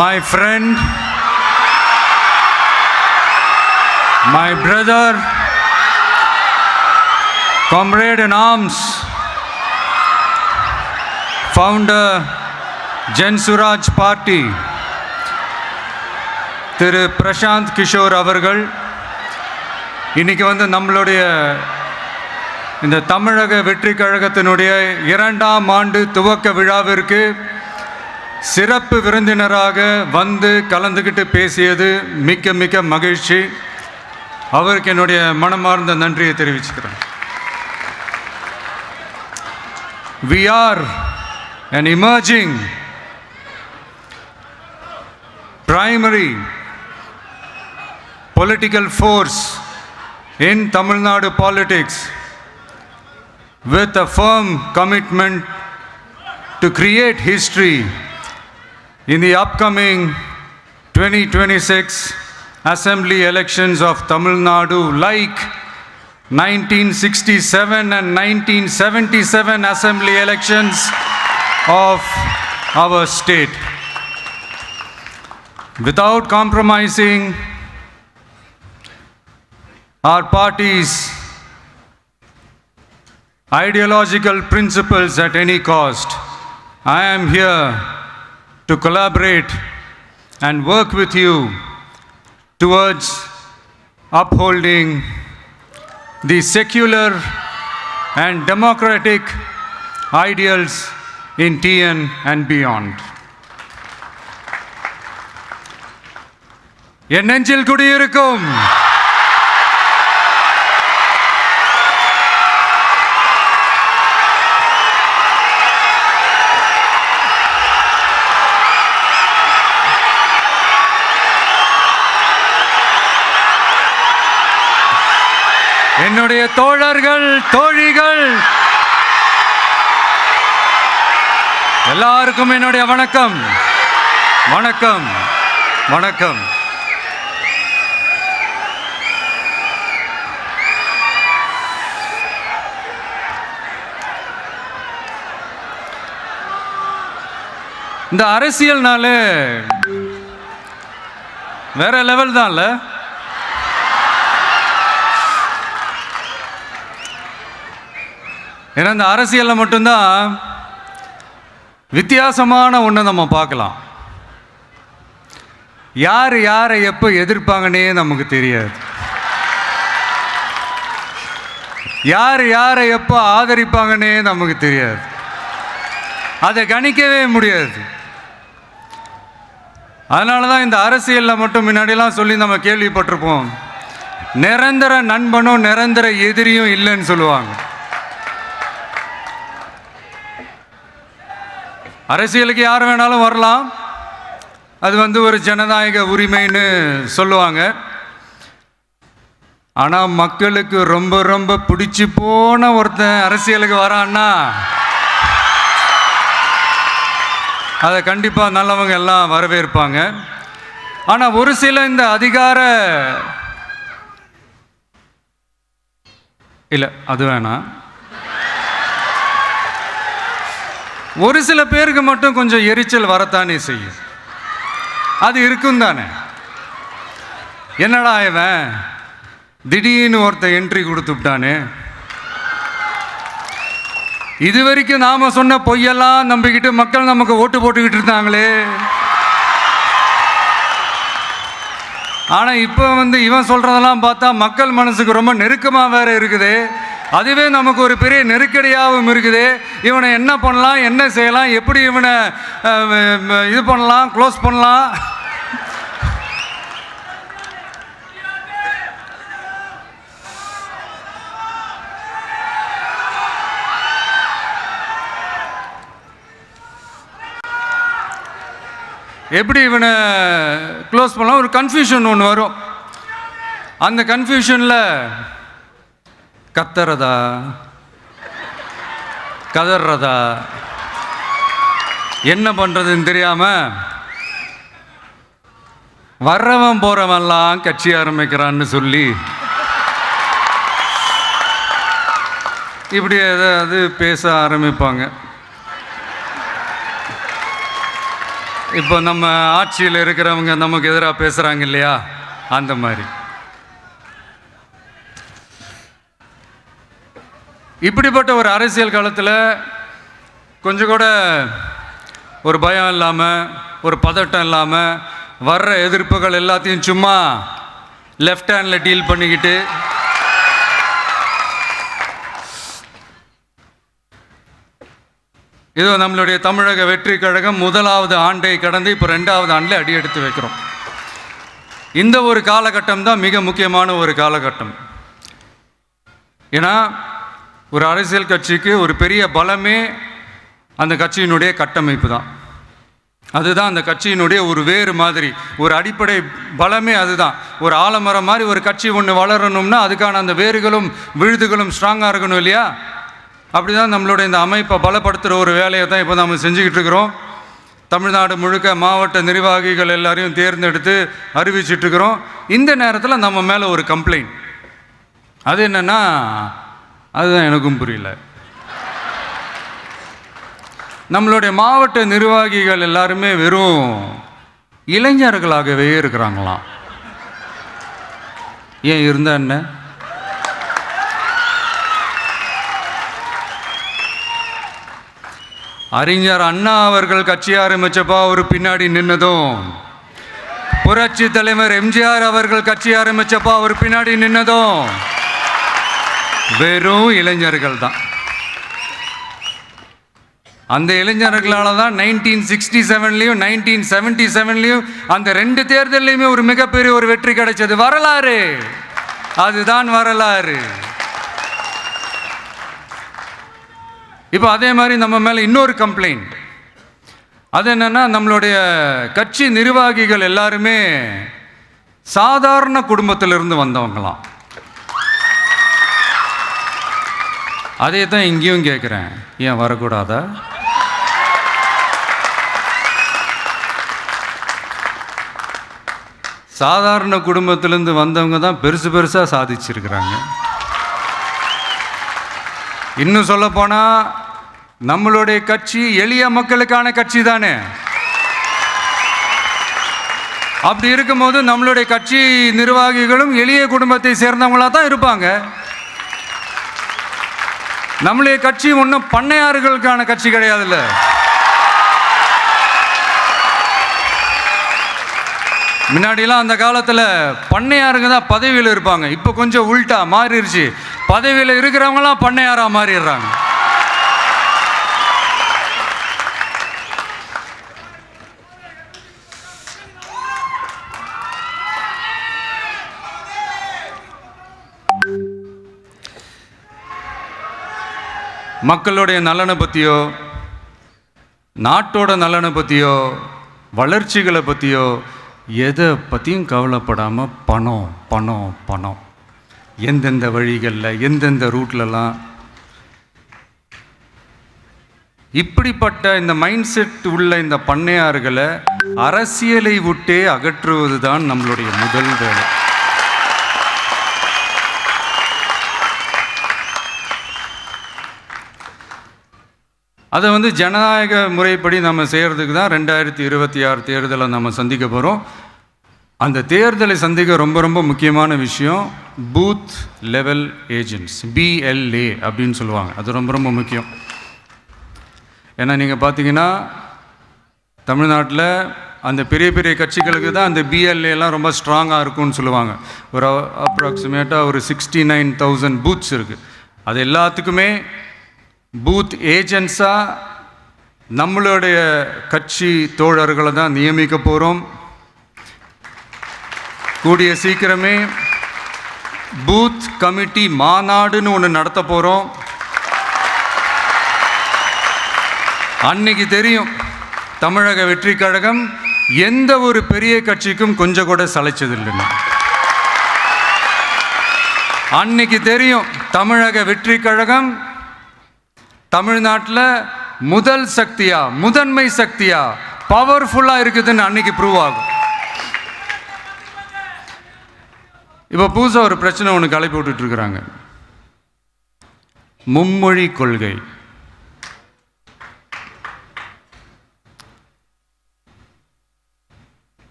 my friend, my brother, comrade in arms, founder, Jan Suraj Party, திரு பிரசாந்த் கிஷோர் அவர்கள் இன்னைக்கு நம்மளுடைய இந்த தமிழக வெற்றி கழகத்தினுடைய 2ஆம் ஆண்டு துவக்க விழாவிற்கு சிறப்பு விருந்தினராக கலந்துக்கிட்டு பேசியது மிக்க மிக்க மகிழ்ச்சி. அவருக்கு என்னுடைய மனமார்ந்த நன்றியை தெரிவிச்சுக்கிறேன். We are an emerging primary political force in Tamil Nadu politics with a firm commitment to create history in the upcoming 2026 assembly elections of Tamil Nadu, like 1967 and 1977 assembly elections of our state. Without compromising our party's ideological principles at any cost, I am here to collaborate and work with you towards upholding the secular and democratic ideals in TN and beyond. என் நெஞ்சில் குடியிருக்கும் என்னுடைய தோழர்கள், தோழிகள் எல்லாருக்கும் என்னுடைய வணக்கம், வணக்கம், வணக்கம். இந்த அரசியல்னாலே வேற லெவல் தான்ல. ஏன்னா இந்த அரசியலில் மட்டும்தான் வித்தியாசமான ஒன்று நம்ம பார்க்கலாம். யார் யாரை எப்போ எதிர்ப்பாங்கன்னே நமக்கு தெரியாது. யார் யாரை எப்போ ஆதரிப்பாங்கன்னே நமக்கு தெரியாது. அதை கணிக்கவே முடியாது. அதனால தான் இந்த அரசியலில் மட்டும் முன்னாடிலாம் சொல்லி நம்ம கேள்விப்பட்டிருப்போம், நிரந்தர நண்பனும் நிரந்தர எதிரியும் இல்லைன்னு சொல்லுவாங்க. அரசியலுக்கு யார் வேணாலும் வரலாம், அது ஒரு ஜனநாயக உரிமைன்னு சொல்லுவாங்க. ஆனால் மக்களுக்கு ரொம்ப ரொம்ப பிடிச்சி போன ஒருத்தன் அரசியலுக்கு வரான்னா அதை கண்டிப்பாக நல்லவங்க எல்லாம் வரவேற்பாங்க. ஆனால் ஒரு சில இந்த அதிகார இல்லை அது வேணாம், ஒரு சில பேருக்கு மட்டும் கொஞ்சம் எரிச்சல் வரத்தானே செய்யும். அது இருக்கும் தானே. என்னடா இவன் திடீர்னு ஒருத்தன் என்ட்ரி கொடுத்துட்டானே, இது வரைக்கும் நாம சொன்ன பொய்யெல்லாம் நம்பிக்கிட்டு மக்கள் நமக்கு ஓட்டு போட்டுக்கிட்டு இருந்தாங்களே, ஆனால் இப்போ இவன் சொல்றதெல்லாம் பார்த்தா மக்கள் மனசுக்கு ரொம்ப நெருக்கமாக வேற இருக்குது. அதுவே நமக்கு ஒரு பெரிய நெருக்கடியாகவும் இருக்குது. இவனை என்ன பண்ணலாம், என்ன செய்யலாம், எப்படி இவனை இது பண்ணலாம், க்ளோஸ் பண்ணலாம். எப்படி இவனை க்ளோஸ் பண்ணலாம், ஒரு கன்ஃபியூஷன் ஒன்று வரும். அந்த கன்ஃபியூஷனில் கத்துறதா கதறதா என்ன பண்ணுறதுன்னு தெரியாமல் வர்றவன் போகிறவன்லாம் கட்சி ஆரம்பிக்கிறான்னு சொல்லி இப்படி ஏதாவது பேச ஆரம்பிப்பாங்க. இப்போ நம்ம ஆட்சியில் இருக்கிறவங்க நமக்கு எதிராக பேசுகிறாங்க இல்லையா, அந்த மாதிரி. இப்படிப்பட்ட ஒரு அரசியல் காலத்தில் கொஞ்சம் கூட ஒரு பயம் இல்லாமல், ஒரு பதட்டம் இல்லாமல், வர்ற எதிர்ப்புகள் எல்லாத்தையும் சும்மா லெஃப்ட் ஹேண்டில் டீல் பண்ணிக்கிட்டு இதோ நம்மளுடைய தமிழக வெற்றி கழகம் முதலாவது ஆண்டை கடந்து இப்போ 2வது ஆண்டில் அடி எடுத்து வைக்கிறோம். இந்த ஒரு காலகட்டம் தான் மிக முக்கியமான ஒரு காலகட்டம். ஏன்னா ஒரு அரசியல் கட்சிக்கு ஒரு பெரிய பலமே அந்த கட்சியினுடைய கட்டமைப்பு தான். அதுதான் அந்த கட்சியினுடைய ஒரு வேறு மாதிரி, ஒரு அடிப்படை பலமே அதுதான். ஒரு ஆலமரம் மாதிரி ஒரு கட்சி ஒன்று வளரணும்னா அதுக்கான அந்த வேர்களும் விழுதுகளும் ஸ்ட்ராங்காக இருக்கணும் இல்லையா? அப்படி தான் நம்மளுடைய இந்த அமைப்பை பலப்படுத்துகிற ஒரு வேலையை தான் இப்போ நம்ம செஞ்சுக்கிட்டு இருக்கிறோம். தமிழ்நாடு முழுக்க மாவட்ட நிர்வாகிகள் எல்லாரையும் தேர்ந்தெடுத்து அறிவிச்சிட்ருக்கிறோம். இந்த நேரத்தில் நம்ம மேலே ஒரு கம்ப்ளைண்ட், அது என்னென்னா, அதுதான் எனக்கும் புரியல. நம்மளுடைய மாவட்ட நிர்வாகிகள் எல்லாருமே வெறும் இளைஞர்களாகவே இருக்கிறாங்களாம். ஏன் இருந்தா என்ன? அறிஞர் அண்ணா அவர்கள் கட்சி ஆரம்பிச்சப்பா அவர் பின்னாடி நின்னதும், புரட்சி தலைவர் எம்ஜிஆர் அவர்கள் கட்சி ஆரம்பிச்சப்பா அவர் பின்னாடி நின்னதும் வெறும் இளைஞர்கள் தான். அந்த இளைஞர்களால் தான் 1967லையும் 1977லையும் அந்த 2 தேர்தலையுமே ஒரு மிகப்பெரிய ஒரு வெற்றி கிடைச்சது. வரலாறு, அதுதான் வரலாறு. இப்போ அதே மாதிரி நம்ம மேலே இன்னொரு கம்ப்ளைண்ட், அது என்னன்னா, நம்மளுடைய கட்சி நிர்வாகிகள் எல்லாருமே சாதாரண குடும்பத்திலிருந்து வந்தவங்களாம். அதே தான் இங்கேயும் கேட்குறேன், ஏன் வரக்கூடாதா? சாதாரண குடும்பத்திலேருந்து வந்தவங்க தான் பெருசாக சாதிச்சிருக்கிறாங்க. இன்னும் சொல்ல போனால் நம்மளுடைய கட்சி எளிய மக்களுக்கான கட்சி தானே. அப்படி இருக்கும்போது நம்மளுடைய கட்சி நிர்வாகிகளும் எளிய குடும்பத்தை சேர்ந்தவங்களாக தான் இருப்பாங்க. நம்மளுடைய கட்சி ஒன்றும் பண்ணையாறுகளுக்கான கட்சி கிடையாதுல்ல. முன்னாடிலாம் அந்த காலத்தில் பண்ணையாருங்க தான் பதவியில் இருப்பாங்க. இப்போ கொஞ்சம் உள்டா மாறிடுச்சு, பதவியில் இருக்கிறவங்களாம் பண்ணையாராக மாறிடுறாங்க. மக்களுடைய நலனை பற்றியோ, நாட்டோட நலனை பற்றியோ, வளர்ச்சிகளை பற்றியோ எதை பற்றியும் கவலைப்படாமல் பணம் பணம் பணம், எந்தெந்த வழிகளில் எந்தெந்த ரூட்லலாம், இப்படிப்பட்ட இந்த மைண்ட் செட் உள்ள இந்த பண்ணையார்களை அரசியலை விட்டே அகற்றுவது தான் நம்மளுடைய முதல் வேலை. அதை ஜனநாயக முறைப்படி நம்ம செய்கிறதுக்கு தான் 2026 தேர்தலை நம்ம சந்திக்க போகிறோம். அந்த தேர்தலை சந்திக்க ரொம்ப ரொம்ப முக்கியமான விஷயம் பூத் லெவல் ஏஜென்ட்ஸ், BLA அப்படின்னு சொல்லுவாங்க. அது ரொம்ப ரொம்ப முக்கியம். ஏன்னா நீங்கள் பார்த்தீங்கன்னா தமிழ்நாட்டில் அந்த பெரிய பெரிய கட்சிகளுக்கு தான் அந்த BLAலாம் ரொம்ப ஸ்ட்ராங்காக இருக்கும்னு சொல்லுவாங்க. ஒரு அப்ராக்சிமேட்டாக ஒரு 69,000 பூத்ஸ் இருக்குது. அது எல்லாத்துக்குமே பூத் ஏஜென்ட்ஸாக நம்மளுடைய கட்சி தோழர்களை தான் நியமிக்க போகிறோம். கூடிய சீக்கிரமே பூத் கமிட்டி மாநாடுன்னு ஒன்று நடத்த போகிறோம். அன்னைக்கு தெரியும் தமிழக வெற்றி கழகம் எந்த ஒரு பெரிய கட்சிக்கும் கொஞ்சம் கூட சளைச்சதில்லைன்னு. அன்னைக்கு தெரியும் தமிழக வெற்றி கழகம் தமிழ்நாட்டில் முதல் சக்தியா, முதன்மை சக்தியா, பவர்ஃபுல்லாக இருக்குதுன்னு அன்னைக்கு ப்ரூவ் ஆகும். இப்போ புதுசாக ஒரு பிரச்சனை ஒன்று கிளப்பி விட்டுட்டு இருக்கிறாங்க, மும்மொழி கொள்கை.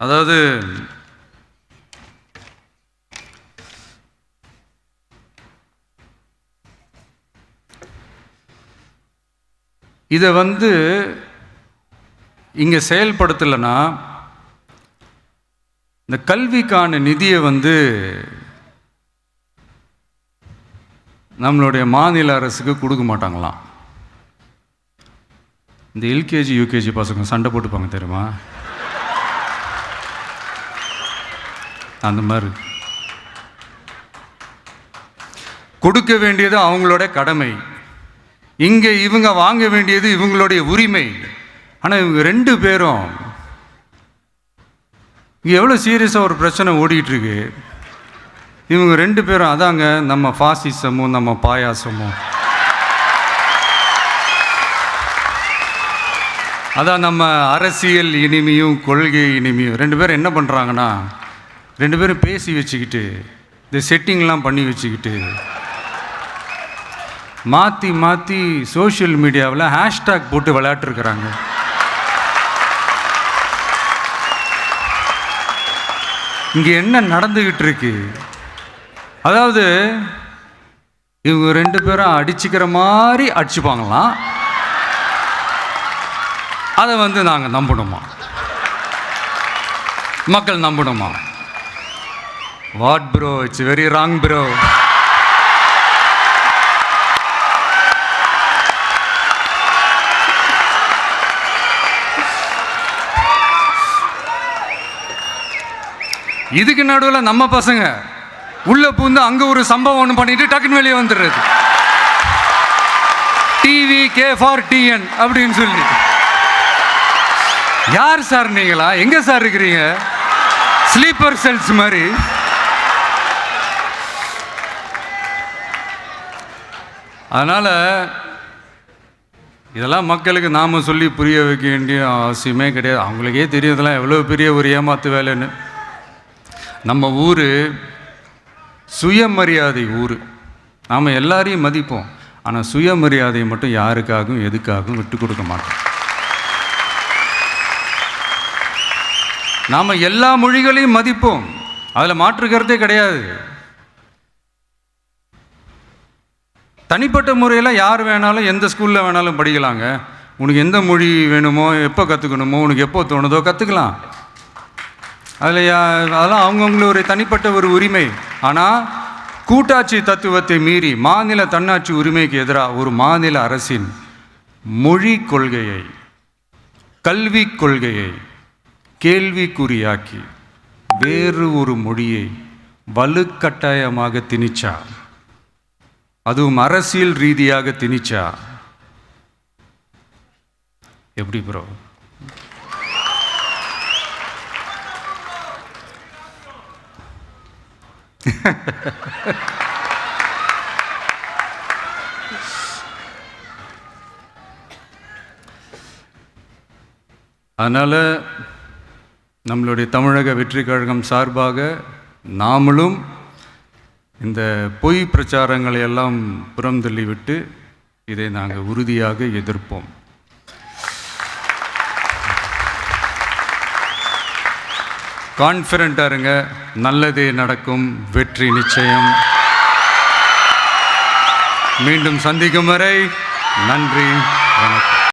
அதாவது இதை இங்கே செயல்படுத்தலைன்னா இந்த கல்விக்கான நிதியை நம்மளுடைய மாநில அரசுக்கு கொடுக்க மாட்டாங்களாம். இந்த எல்கேஜி யூகேஜி பசங்க சண்டை போட்டுப்பாங்க தெரியுமா, அந்த மாதிரி கொடுக்க வேண்டியது அவங்களோட கடமை, இங்கே இவங்க வாங்க வேண்டியது இவங்களுடைய உரிமை. ஆனால் இவங்க 2 பேரும் இங்கே எவ்வளோ சீரியஸாக ஒரு பிரச்சனை ஓடிட்டுருக்கு. இவங்க 2 பேரும் அதாங்க நம்ம ஃபாசிசமும் நம்ம பாயாசமும், அதான் நம்ம அரசியல் இனிமையும் கொள்கை இனிமையும். 2 பேரும் என்ன பண்ணுறாங்கன்னா 2 பேரும் பேசி வச்சுக்கிட்டு இந்த செட்டிங்லாம் பண்ணி வச்சுக்கிட்டு மாற்றி மாற்றி சோஷியல் மீடியாவில் ஹேஷ்டேக் போட்டு விளையாட்டுருக்குறாங்க. இங்கே என்ன நடந்துக்கிட்டு இருக்கு, அதாவது இவங்க 2 பேரும் அடிச்சுக்கிற மாதிரி அடிச்சுப்பாங்களாம். அதை நாங்கள் நம்பணுமா, மக்கள் நம்பணுமா? What bro, it's very wrong bro. இதுக்கு நடுவில் நம்ம பசங்க உள்ள பூந்து அங்க ஒரு சம்பவம் ஒன்று பண்ணிட்டு டக்குன்னு வெளியே வந்துடுறது. டிவி கே ஃபார் டிஎன் அப்படின்னு சொல்லி. யார் சார் நீங்களா, எங்க சார் இருக்கிறீங்க? ஸ்லீப்பர் செல்ஸ் மாதிரி. அதனால இதெல்லாம் மக்களுக்கு நாம சொல்லி புரிய வைக்க வேண்டிய அவசியமே கிடையாது. அவங்களுக்கே தெரியும் எவ்வளோ பெரிய ஒரு ஏமாத்து வேலைன்னு. நம்ம ஊர் சுயமரியாதை ஊர், நாம் எல்லாரையும் மதிப்போம். ஆனால் சுயமரியாதையை மட்டும் யாருக்காகவும் எதுக்காகவும் விட்டு கொடுக்க மாட்டோம். நாம் எல்லா மொழிகளையும் மதிப்போம், அதில் மாற்றுக்கிறதே கிடையாது. தனிப்பட்ட முறையில் யார் வேணாலும் எந்த ஸ்கூலில் வேணாலும் படிக்கலாங்க. உனக்கு எந்த மொழி வேணுமோ, எப்போ கற்றுக்கணுமோ, உனக்கு எப்போ தோணுதோ கற்றுக்கலாம். அதெல்லாம் அவங்கவுங்களோட தனிப்பட்ட ஒரு உரிமை. ஆனால் கூட்டாட்சி தத்துவத்தை மீறி மாநில தன்னாட்சி உரிமைக்கு எதிராக ஒரு மாநில அரசின் மொழி கொள்கையை, கல்வி கொள்கையை கேள்விக்குறியாக்கி வேறு ஒரு மொழியை வலுக்கட்டாயமாக திணிச்சா, அதுவும் அரசியல் ரீதியாக திணிச்சா எப்படி ப்ரோ? அதனால் நம்மளுடைய தமிழக வெற்றி கழகம் சார்பாக நாமளும் இந்த பொய் பிரச்சாரங்களை எல்லாம் புறம் தள்ளிவிட்டு இதை நாங்கள் உறுதியாக எதிர்ப்போம். கான்ஃபிடென்ட்டாக இருங்க, நல்லதே நடக்கும், வெற்றி நிச்சயம். மீண்டும் சந்திக்கும் வரை நன்றி.